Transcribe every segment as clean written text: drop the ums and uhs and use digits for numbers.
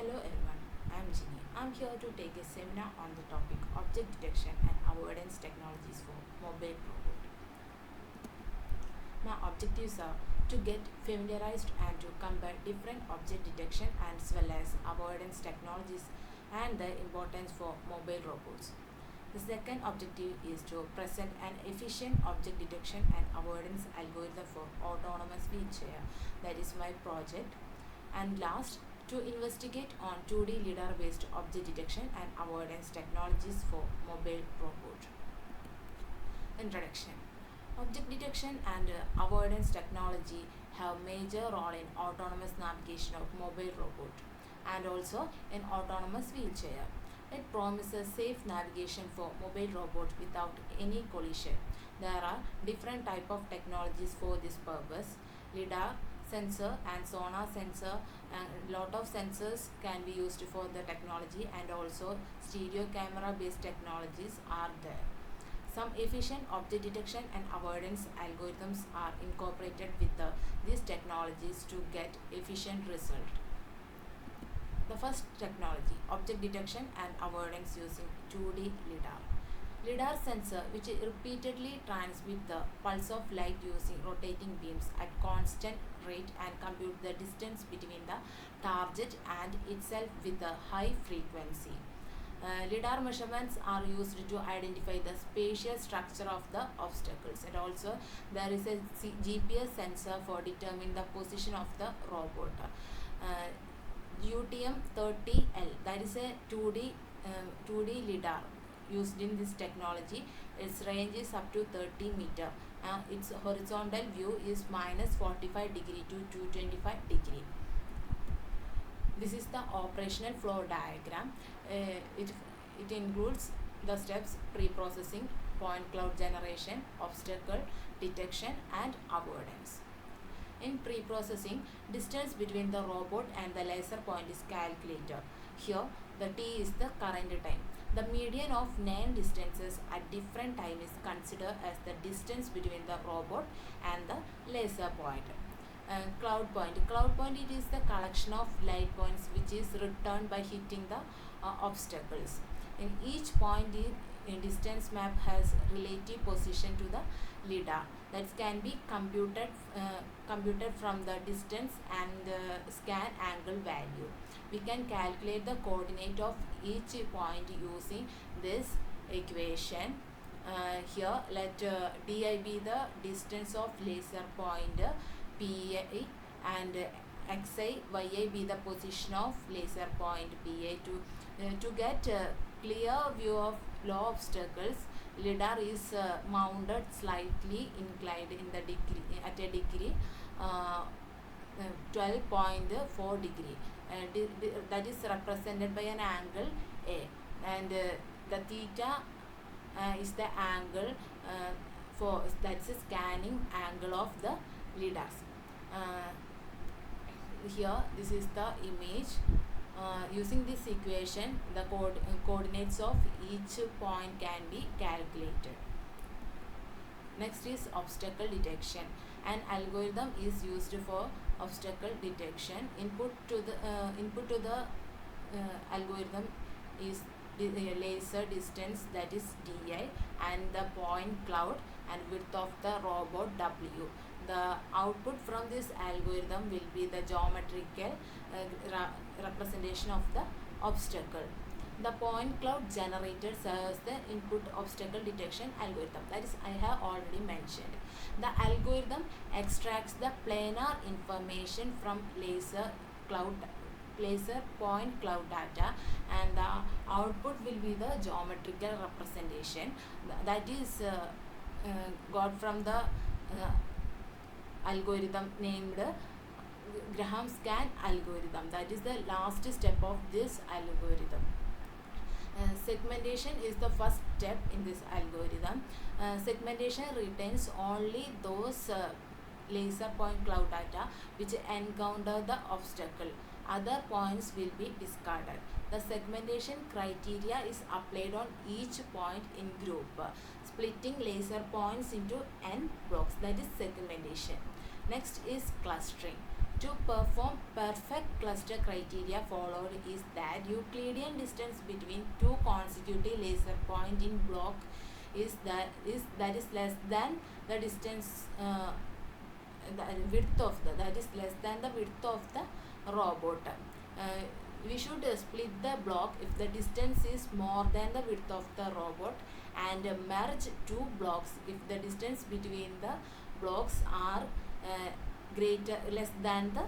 Hello everyone, I'm Ginny. I'm here to take a seminar on the topic object detection and avoidance technologies for mobile robot. My objectives are to get familiarized and to compare different object detection as well as avoidance technologies and their importance for mobile robots. The second objective is to present an efficient object detection and avoidance algorithm for autonomous wheelchair. That is my project. And last, to investigate on 2D LiDAR based object detection and avoidance technologies for mobile robot. Introduction. Object detection and avoidance technology have major role in autonomous navigation of mobile robot and also in autonomous wheelchair. It promises safe navigation for mobile robot without any collision. There are different type of technologies for this purpose. LiDAR sensor and sonar sensor and lot of sensors can be used for the technology, and also stereo camera based technologies are there. Some efficient object detection and avoidance algorithms are incorporated with these technologies to get efficient result. The first technology, object detection and avoidance using 2D LiDAR. LiDAR sensor which repeatedly transmit the pulse of light using rotating beams at constant rate and compute the distance between the target and itself with a high frequency. LiDAR measurements are used to identify the spatial structure of the obstacles, and also there is a GPS sensor for determining the position of the robot. UTM 30L, that is a 2D LiDAR used in this technology. Its range is up to 30 meter. Its horizontal view is minus 45 degree to 225 degree. This is the operational flow diagram. It includes the steps: pre-processing, point cloud generation, obstacle detection and avoidance. In pre-processing, distance between the robot and the laser point is calculated. Here, the t is the current time. The median of 9 distances at different time is considered as the distance between the robot and the laser point. Cloud point. Cloud point, it is the collection of light points which is returned by hitting the obstacles. In each point, the distance map has relative position to the LiDAR that can be computed from the distance and scan angle value. We can calculate the coordinate of each point using this equation. Here let di be the distance of laser point PA and xi yi be the position of laser point PA. To get a clear view of low obstacles, LiDAR is mounted slightly inclined in the degree at a degree 12.4 degree. That is represented by an angle A, and the theta is the angle for that's a scanning angle of the LiDARs. Here this is the image. Using this equation, the coordinates of each point can be calculated. Next is obstacle detection. An algorithm is used for obstacle detection. Input to the algorithm is laser distance, that is di, and the point cloud and width of the robot w. The output from this algorithm will be the geometrical representation of the obstacle. The point cloud generator serves the input obstacle detection algorithm, that is I have already mentioned. The algorithm extracts the planar information from laser point cloud data, and the output will be the geometrical representation that is got from the algorithm named Graham scan algorithm. That is the last step of this algorithm. Segmentation is the first step in this algorithm. Segmentation retains only those laser point cloud data which encounter the obstacle. Other points will be discarded. The segmentation criteria is applied on each point in group, splitting laser points into n blocks, that is segmentation. Next is clustering. To perform perfect cluster criteria followed is that Euclidean distance between two consecutive laser point in block is less than the distance the width of the that is less than the width of the robot. We should split the block if the distance is more than the width of the robot, and merge two blocks if the distance between the blocks are less than the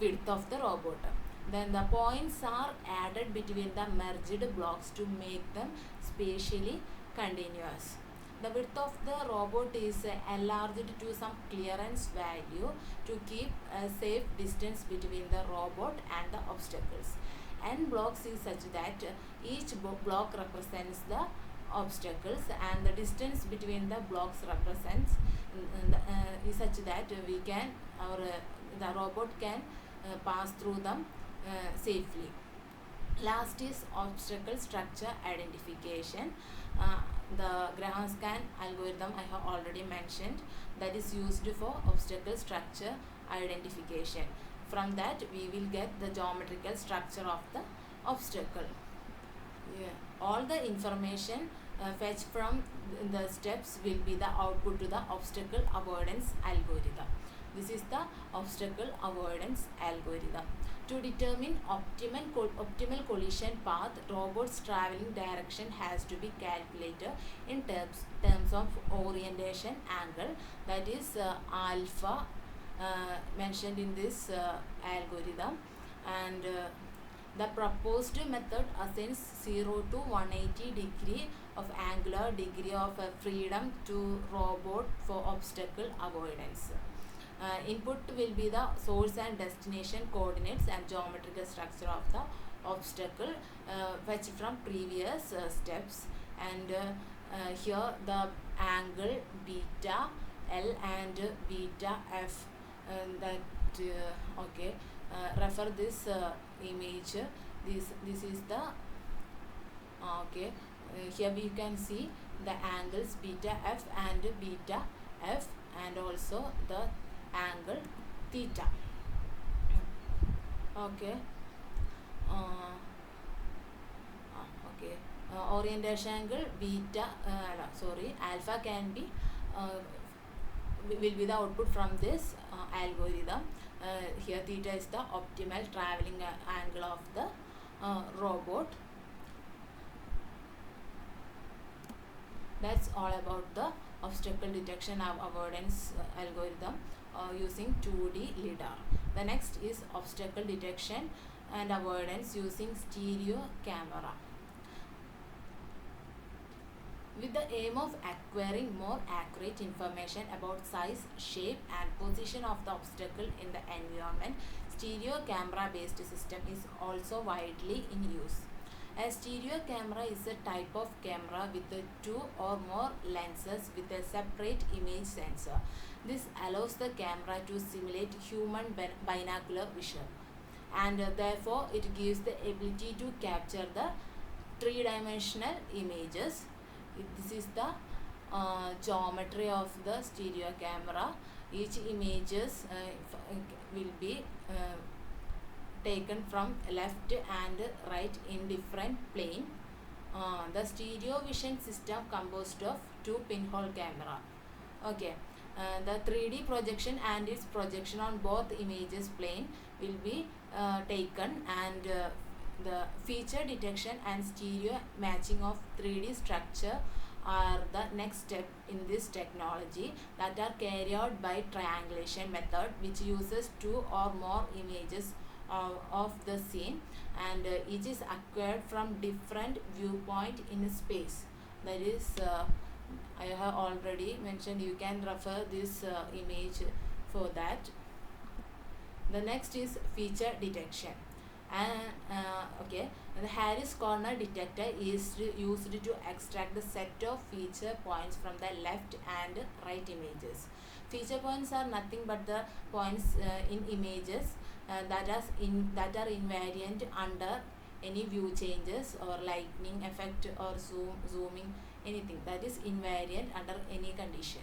width of the robot. Then the points are added between the merged blocks to make them spatially continuous. The width of the robot is enlarged to some clearance value to keep a safe distance between the robot and the obstacles. N blocks is such that each block represents the obstacles, and the distance between the blocks represents is such that the robot can pass through them safely. Last is obstacle structure identification. The Graham-Scan algorithm I have already mentioned, that is used for obstacle structure identification. From that we will get the geometrical structure of the obstacle. Yeah. All the information fetched from the steps will be the output to the obstacle avoidance algorithm. This is the obstacle avoidance algorithm. To determine optimal collision path, robot's traveling direction has to be calculated in terms of orientation angle, that is alpha mentioned in this algorithm, and the proposed method assigns 0 to 180 degree of angular degree of freedom to robot for obstacle avoidance. Input will be the source and destination coordinates and geometrical structure of the obstacle fetched from previous steps, and here the angle beta L and beta F, refer this image. This is the here we can see the angles beta F and beta F, and also the angle theta. Orientation angle beta alpha can be will be the output from this algorithm. Here theta is the optimal traveling angle of the robot. That's all about the obstacle detection avoidance algorithm using 2D LiDAR. The next is obstacle detection and avoidance using stereo camera. With the aim of acquiring more accurate information about size, shape and position of the obstacle in the environment, stereo camera based system is also widely in use. A stereo camera is a type of camera with two or more lenses with a separate image sensor. This allows the camera to simulate human binocular vision, and therefore it gives the ability to capture the three-dimensional images. This is the geometry of the stereo camera. Each images will be taken from left and right in different plane. The stereo vision system composed of two pinhole camera. The 3D projection and its projection on both images plane will be taken, and the feature detection and stereo matching of 3D structure are the next step in this technology, that are carried out by triangulation method, which uses two or more images of the scene, and each is acquired from different viewpoint in space. That is I have already mentioned, you can refer this image for that. The next is feature detection. The Harris corner detector is used to extract the set of feature points from the left and right images. Feature points are nothing but the points in images that are invariant under any view changes or lightning effect or zooming, anything that is invariant under any condition.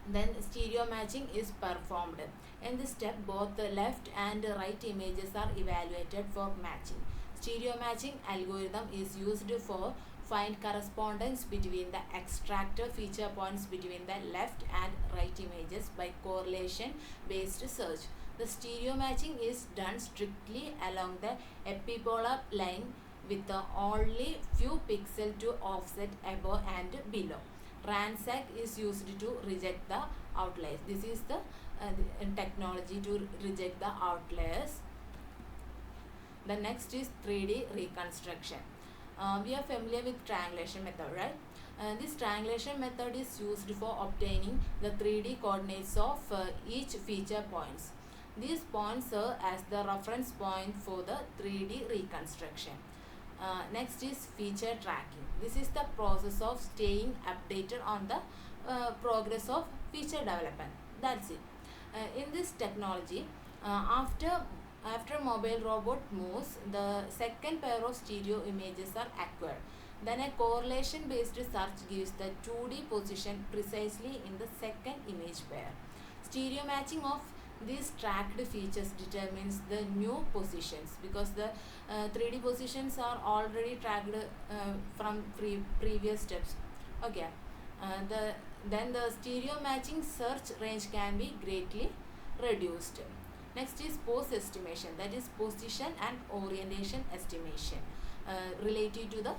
Then stereo matching is performed. In this step, both the left and right images are evaluated for matching. Stereo matching algorithm is used for find correspondence between the extracted feature points between the left and right images by correlation based search. The stereo matching is done strictly along the epipolar line with the only few pixels to offset above and below. Ransack is used to reject the outliers. This is the technology to reject the outliers. The next is 3D reconstruction. We are familiar with triangulation method, right? This triangulation method is used for obtaining the 3D coordinates of each feature points. These points serve as the reference point for the 3D reconstruction. Next is feature tracking. This is the process of staying updated on the progress of feature development. That's it. In this technology, after mobile robot moves, the second pair of stereo images are acquired. Then a correlation based search gives the 2D position precisely in the second image pair. Stereo matching of these tracked features determines the new positions, because the 3D positions are already tracked from previous steps. Okay. Then the stereo matching search range can be greatly reduced. Next is pose estimation, that is position and orientation estimation related to the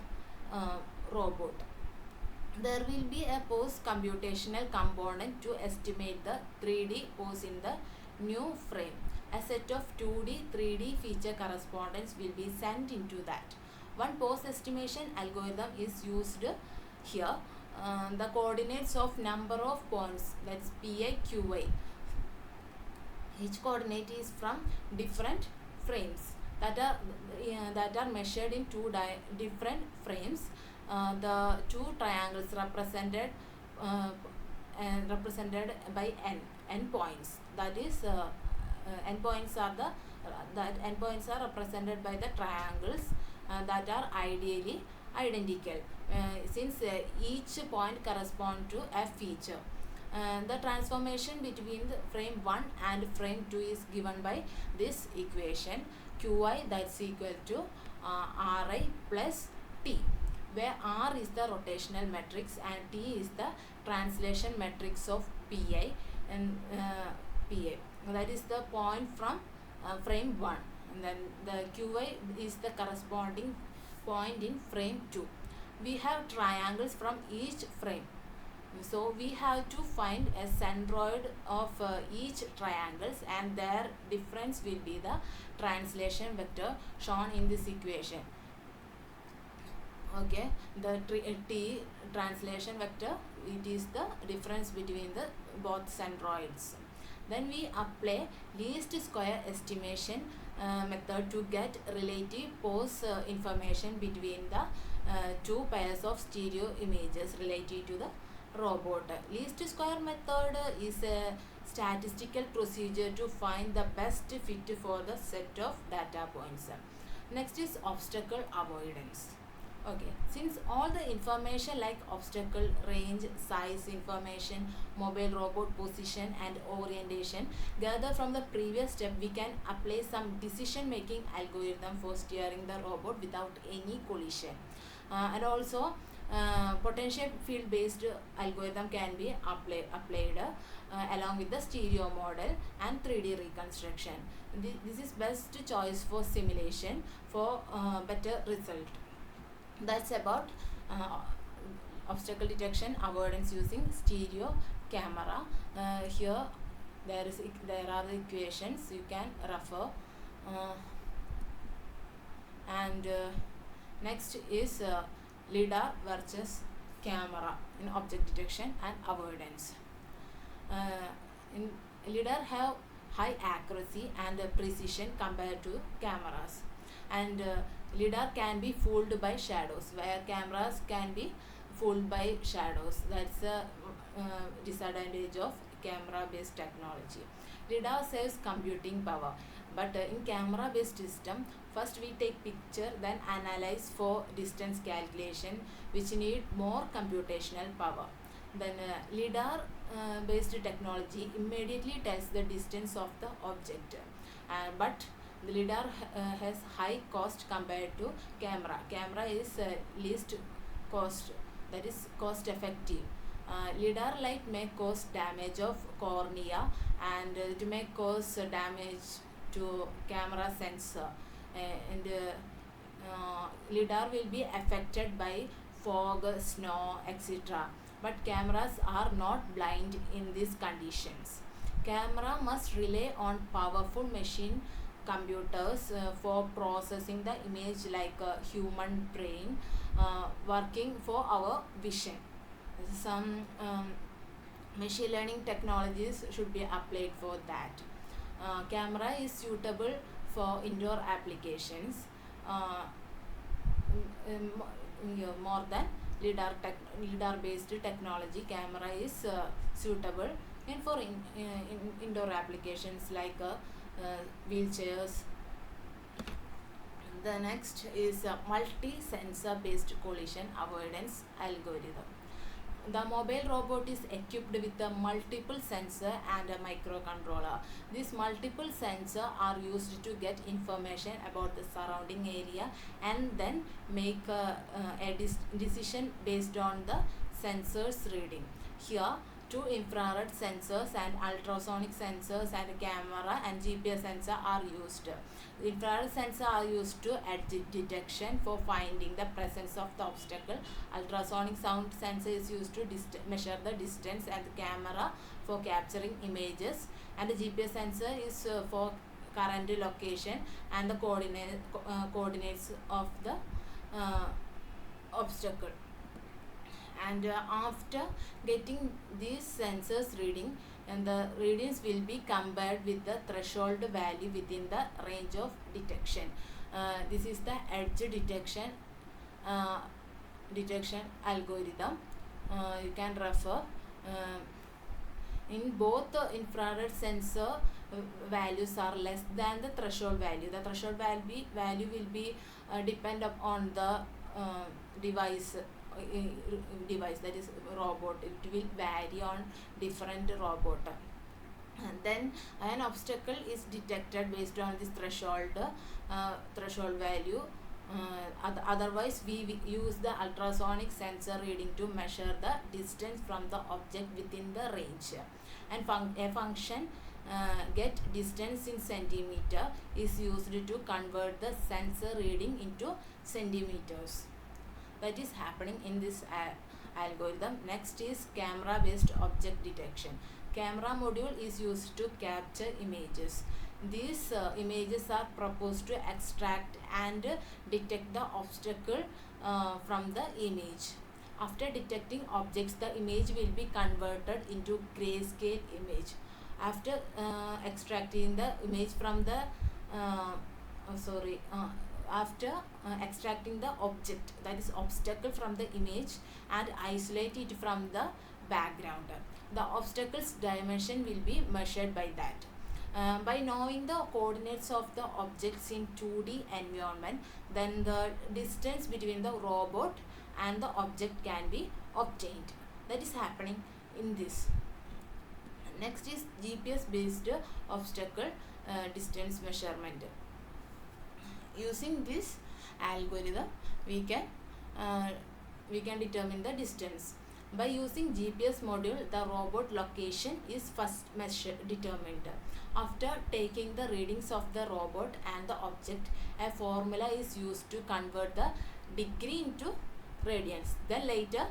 robot. There will be a pose computational component to estimate the 3D pose in the new frame. A set of 2D, 3D feature correspondence will be sent into that. One pose estimation algorithm is used here. The coordinates of number of points, that's Pi, Qi. Each coordinate is from different frames that are measured in different frames. The two triangles represented by n points. That is, endpoints are represented by the triangles that are ideally identical, since each point corresponds to a feature. The transformation between the frame 1 and frame 2 is given by this equation. Qi, that's equal to Ri plus T, where R is the rotational matrix and T is the translation matrix of Pi, and Pi. That is the point from frame 1, and then the Qi is the corresponding point in frame 2. We have triangles from each frame. So we have to find a centroid of each triangles, and their difference will be the translation vector shown in this equation. Okay, the T translation vector, it is the difference between the both centroids. Then we apply least square estimation method to get relative pose information between the two pairs of stereo images related to the robot. Least square method is a statistical procedure to find the best fit for the set of data points. Next is obstacle avoidance. Okay, since all the information like obstacle, range, size information, mobile robot position and orientation gather from the previous step, we can apply some decision making algorithm for steering the robot without any collision. And also potential field based algorithm can be applied along with the stereo model and 3D reconstruction. This is best choice for simulation for better result. That's about obstacle detection avoidance using stereo camera. Here there are the equations you can refer. And next is LiDAR versus camera in object detection and avoidance. In LiDAR have high accuracy and precision compared to cameras, and LiDAR can be fooled by shadows, where cameras can be fooled by shadows. That's a disadvantage of camera based technology. LiDAR saves computing power, but in camera based system, first we take picture, then analyze for distance calculation, which need more computational power. Then LiDAR based technology immediately tells the distance of the object, but the lidar has high cost compared to camera. Camera is least cost, that is cost effective. Lidar light may cause damage of cornea, and it may cause damage to camera sensor, and lidar will be affected by fog, snow, etc. But cameras are not blind in these conditions. Camera must rely on powerful machine computers for processing the image like a human brain working for our vision. Some machine learning technologies should be applied for that. Camera is suitable for indoor applications more than lidar based technology. Camera is suitable for indoor applications like wheelchairs. The next is multi-sensor based collision avoidance algorithm. The mobile robot is equipped with a multiple sensor and a microcontroller. These multiple sensors are used to get information about the surrounding area and then make a decision based on the sensors reading. Here, two infrared sensors and ultrasonic sensors and camera and GPS sensor are used. Infrared sensors are used to edge detection for finding the presence of the obstacle. Ultrasonic sound sensor is used to measure the distance, and the camera for capturing images, and the GPS sensor is for current location and the coordinates of the obstacle. And after getting these sensors reading, and the readings will be compared with the threshold value within the range of detection. This is the edge uh, detection algorithm. You can refer. In both the infrared sensor values are less than the threshold value. The threshold value will be depend upon the device, that is robot. It will vary on different robot. And then an obstacle is detected based on this threshold value. Otherwise we use the ultrasonic sensor reading to measure the distance from the object within the range. And a function get distance in centimeter is used to convert the sensor reading into centimeters. That is happening in this algorithm. Next is camera based object detection. Camera module is used to capture images. These images are proposed to extract and detect the obstacle from the image. After detecting objects, the image will be converted into grayscale image. After extracting the image from the after extracting the object, that is obstacle, from the image and isolate it from the background, the obstacle's dimension will be measured by that. By knowing the coordinates of the objects in 2D environment, then the distance between the robot and the object can be obtained. That is happening in this. Next is GPS based obstacle distance measurement. Using this algorithm, we can determine the distance. By using GPS module, the robot location is first determined. After taking the readings of the robot and the object, a formula is used to convert the degree into radians. Then later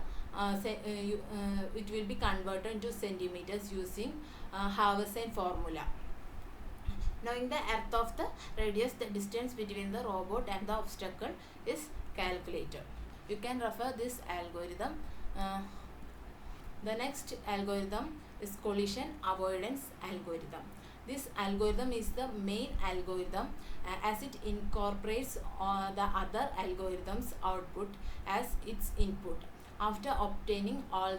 it will be converted into centimeters using Haversine formula. Knowing the earth of the radius, the distance between the robot and the obstacle is calculated. You can refer this algorithm. The next algorithm is collision avoidance algorithm. This algorithm is the main algorithm as it incorporates the other algorithms output as its input. After obtaining all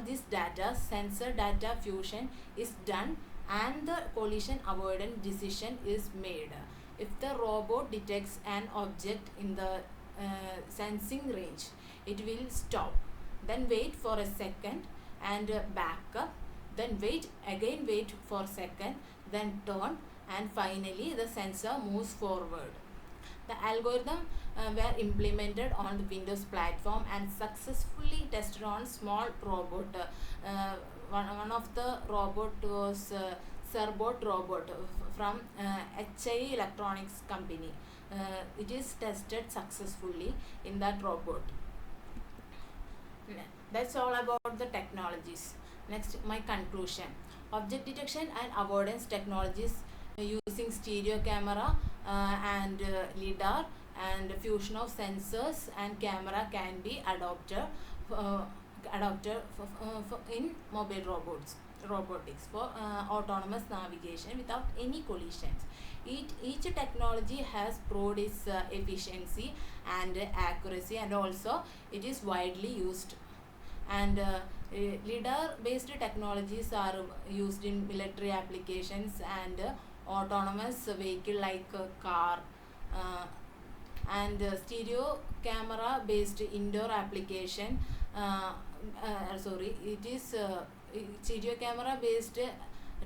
this data, sensor data fusion is done and the collision avoidance decision is made. If the robot detects an object in the sensing range, it will stop, then wait for a second, and back up, then wait for a second, then turn, and finally the sensor moves forward. The algorithm were implemented on the Windows platform and successfully tested on small robot. One of the robot was Cerbot robot from HI Electronics company. It is tested successfully in that robot. That's all about the technologies. Next, my conclusion. Object detection and avoidance technologies using stereo camera and LiDAR and fusion of sensors and camera can be uh, adopted in mobile robotics for autonomous navigation without any collisions. Each technology has proved its efficiency and accuracy, and also it is widely used. And LiDAR based technologies are used in military applications and autonomous vehicle like car, uh, and stereo camera based indoor application. Sorry, it is stereo camera based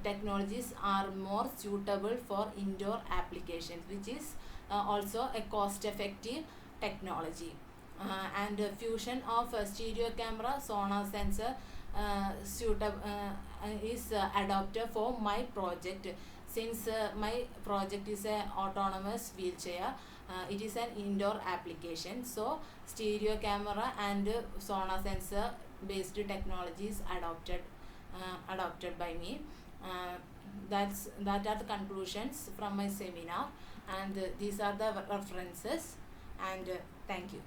technologies are more suitable for indoor applications, which is also a cost effective technology. And fusion of stereo camera sonar sensor is adopted for my project. Since my project is a autonomous wheelchair, it is an indoor application, so stereo camera and sonar sensor based technologies adopted by me. uh, that are the conclusions from my seminar, and these are the references, and thank you.